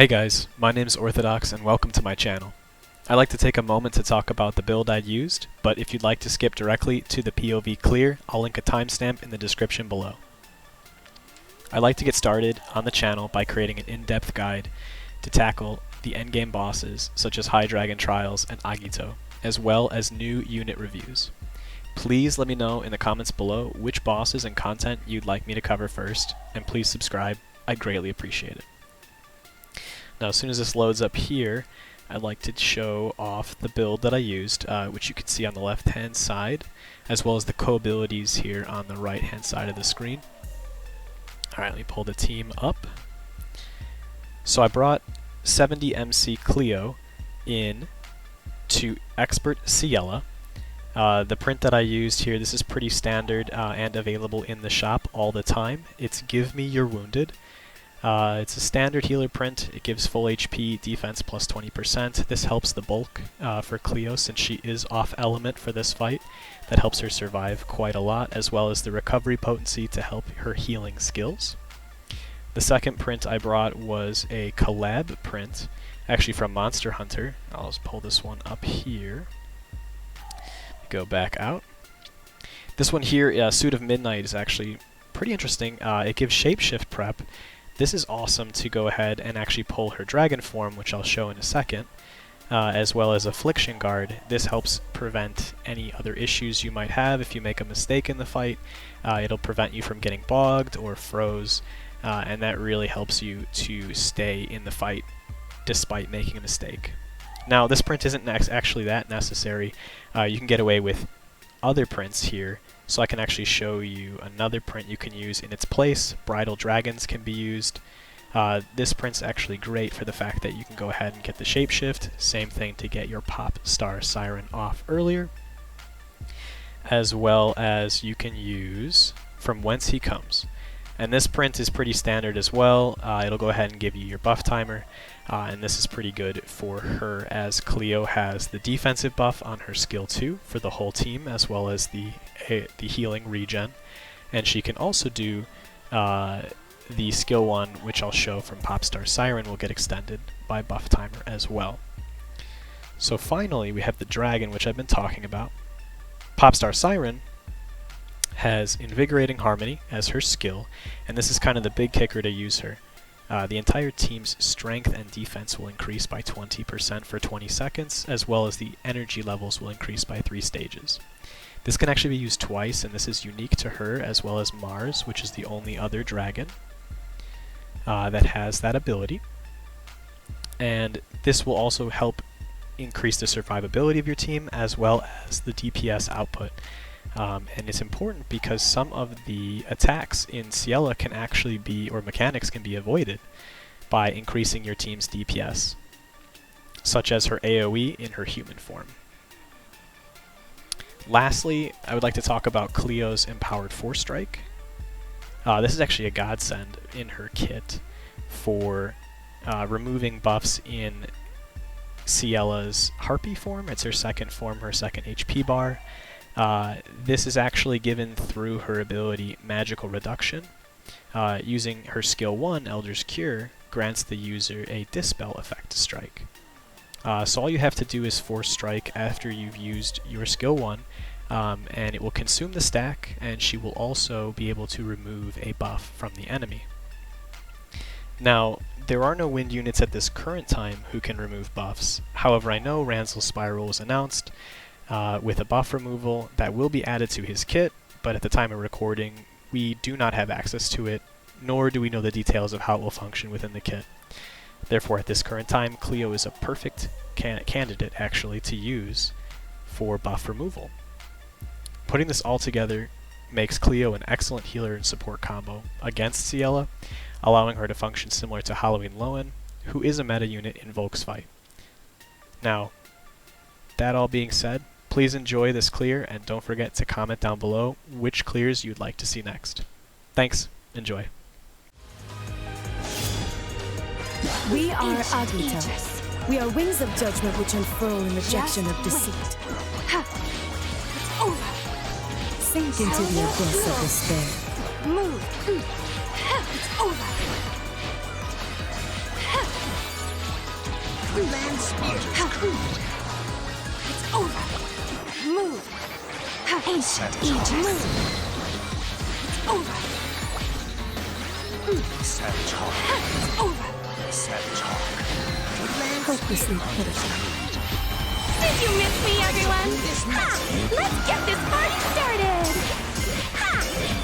Hey guys, my name's Orthodox and welcome to my channel. I'd like to take a moment to talk about the build I used, but if you'd like to skip directly to the POV clear, I'll link a timestamp in the description below. I'd like to get started on the channel by creating an in-depth guide to tackle the endgame bosses such as High Dragon Trials and Agito, as well as new unit reviews. Please let me know in the comments below which bosses and content you'd like me to cover first, and please subscribe, I'd greatly appreciate it. Now as soon as this loads up here, I'd like to show off the build that I used, which you can see on the left hand side, as well as the co-abilities here on the right hand side of the screen. Alright, let me pull the team up. So I brought 70 MC Cleo in to Expert CIELLA. The print that I used here, this is pretty standard and available in the shop all the time. It's Give Me Your Wounded. It's a standard healer print. It gives full HP, defense plus 20%. This helps the bulk for Cleo since she is off element for this fight. That helps her survive quite a lot, as well as the recovery potency to help her healing skills. The second print I brought was a collab print, actually from Monster Hunter. I'll just pull this one up here. Go back out. This one here, Suit of Midnight, is actually pretty interesting. It gives shapeshift prep. This is awesome to go ahead and actually pull her dragon form, which I'll show in a second, as well as Affliction Guard. This helps prevent any other issues you might have if you make a mistake in the fight. It'll prevent you from getting bogged or froze, and that really helps you to stay in the fight despite making a mistake. Now this print isn't actually that necessary. You can get away with other prints here. So I can actually show you another print you can use in its place. Bridal Dragons can be used. This print's actually great for the fact that you can go ahead and get the shapeshift. Same thing to get your Pop Star Siren off earlier. As well as you can use From Whence He Comes. And this print is pretty standard as well. It'll go ahead and give you your buff timer. And this is pretty good for her, as Cleo has the defensive buff on her skill 2 for the whole team, as well as the healing regen. And she can also do the skill 1, which I'll show from Popstar Siren, will get extended by buff timer as well. So finally we have the dragon, which I've been talking about. Popstar Siren has Invigorating Harmony as her skill, and this is kind of the big kicker to use her. The entire team's strength and defense will increase by 20% for 20 seconds, as well as the energy levels will increase by 3 stages. This can actually be used twice, and this is unique to her, as well as Mars, which is the only other dragon that has that ability. And this will also help increase the survivability of your team, as well as the DPS output. And it's important because some of the attacks in CIELLA can actually be, or mechanics can be avoided by increasing your team's DPS, such as her AoE in her human form. Lastly, I would like to talk about Cleo's Empowered Force Strike. This is actually a godsend in her kit for removing buffs in CIELLA's Harpy form. It's her second form, her second HP bar. This is actually given through her ability Magical Reduction. Using her skill 1, Elder's Cure, grants the user a Dispel effect to strike. So all you have to do is Force Strike after you've used your skill 1, and it will consume the stack, and she will also be able to remove a buff from the enemy. Now, there are no wind units at this current time who can remove buffs. However, I know Ranzel's Spiral was announced with a buff removal that will be added to his kit, but at the time of recording we do not have access to it, nor do we know the details of how it will function within the kit. Therefore, at this current time, Cleo is a perfect candidate actually to use for buff removal. Putting this all together makes Cleo an excellent healer and support combo against CIELLA, allowing her to function similar to Halloween Lowen, who is a meta unit in Volk's fight. Now, that all being said, please enjoy this clear, and don't forget to comment down below which clears you'd like to see next. Thanks, enjoy. We are Agito. We are wings of judgment which unfurl in rejection of deceit. Sink into the abyss of despair. Move. It's over. Land spear. It's over. Move. Ancient Aegis. It's over. Savage Hawk. It's over. Savage Hawk. Hopelessly pitiful. Did you miss me, everyone? Ha! Let's get this party started! Ha!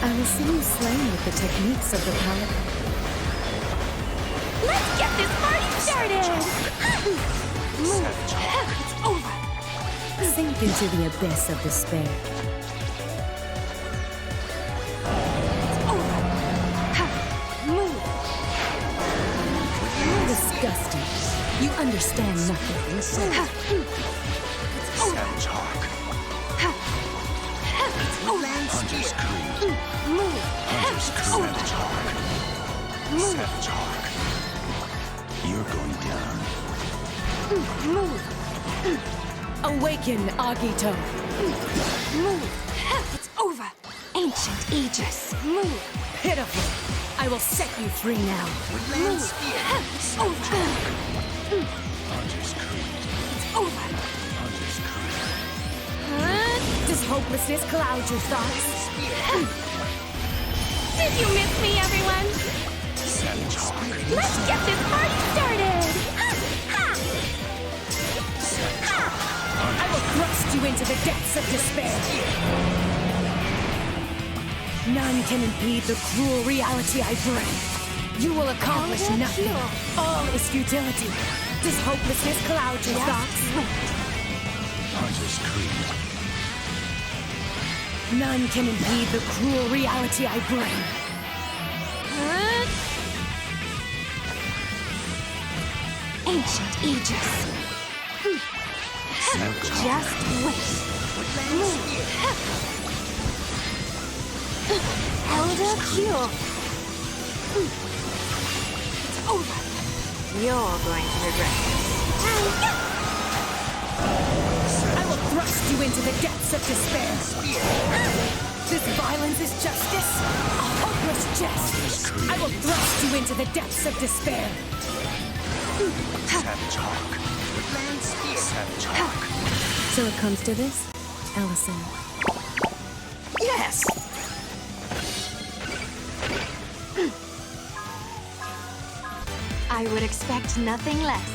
I will see you slain with the techniques of the paladin. Let's get this party started! Ha! Move. It's over. Sink into the abyss of despair. It's over. Ha! Move. Disgusting. You understand nothing. Savage Hawk. Land Hunter's spear. Creed. Move. Hunter's Creed. Savage Hawk. Move. Savage Hawk. You're going down. Move. Awaken, Agito. Move. It's over. Ancient Aegis. Move. Pitiful. I will set you free now. Land spear. It's over. Hunter's Creed. It's over. Hunter's Creed. Does hopelessness cloud your thoughts? Spear. Did you miss me, everyone? Savage Hawk. Let's get this party started! I will thrust you into the depths of despair. None can impede the cruel reality I bring. You will accomplish nothing. All is futility. Does hopelessness cloud your thoughts? Hunter's Creed. None can impede the cruel reality I bring. Ancient Aegis. Just wait. Elder Cure. It's over. You're going to regret this. I will thrust you into the depths of despair. This violence is justice, a hopeless jest. I will thrust you into the depths of despair. Savage Hawk. Land spear. Savage Hawk. So it comes to this, Ellison. Yes! I would expect nothing less.